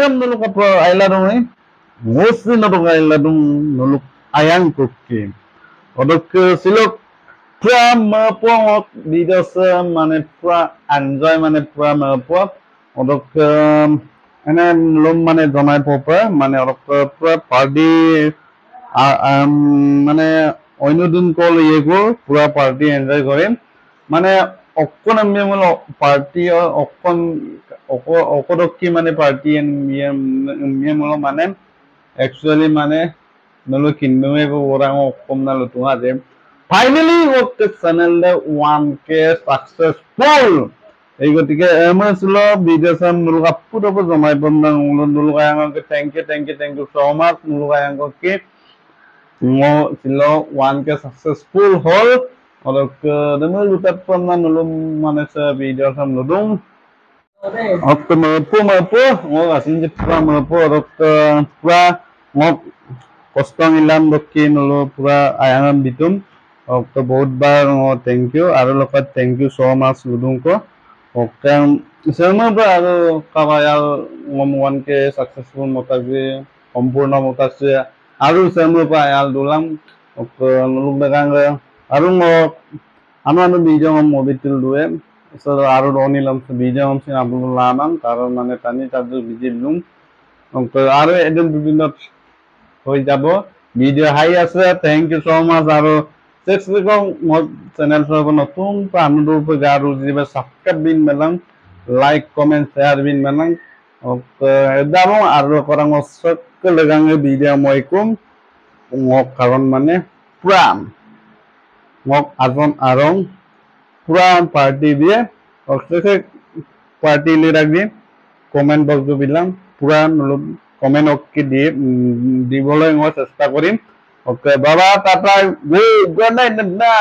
kan nuluk apa ailadong ni mostly nuluk ailadong nuluk ayang kuki odok silok pra mapok video se mane pra enjoy mane pra mapok odok ene nulum mane jonai popa mane odok pra party মানে অন্য দিন কল ইয়েগো পুরা party enjoy করেন মানে অকন আমি মানে party অকন অকদকি মানে পার্টি মিয়ে মানে एक्चुअली माने नलो किन्नुए को orang okom na lutunga de finally work channel le 1k successful এই গতিকে এমএসলো বিদেশন মুলুকা পুরো জমাই বন্ধন মুলুকা আঙ্গকে thank U so mass মুলুকা আঙ্গকে mo silo 1k successful hol odok demo lutat pamna nulum mane sa video sam ludung ok mapu ngo asin je mapu odok pura ngo kostong ilam dokki nulo pura ayangam bitum ok bahut bar ngo thank you aro lokat thank you so much ludung ko ok sama ba aro kawayal ngom 1k successful motaje সম্পূর্ণ motaje aru sama pa ayal dulang ok nuluk dagang aru ngo anu video ngom mobitil duwe so aru donilam video ngom sin abdul laman karon mane tani tadu bijilum ok aru edin dudinot হই যাব video হাই আছে thank U so মাচ আৰু checks লিখং মোৰ channel সব নতুন তো আমদুৰ পে গাৰু জিবা সাবস্ক্ৰাইব বিন মেলাং লাইক কমেন্ট শেয়াৰ বিন মেলাং ok এদাবং আৰু কৰাং সক লগাং ভিডিও মই কুম মোক কারণ মানে পুরান মোক আজন আরং পুরান পার্টি দিয়ে অক্সে পার্টি লে রাখবি কমেন্ট বক্স বিলাম পুরান কমেন্ট ওকে দিয়ে দিবলৈ মই চেষ্টা কৰিম ওকে বাবা টাটা গুড নাইট না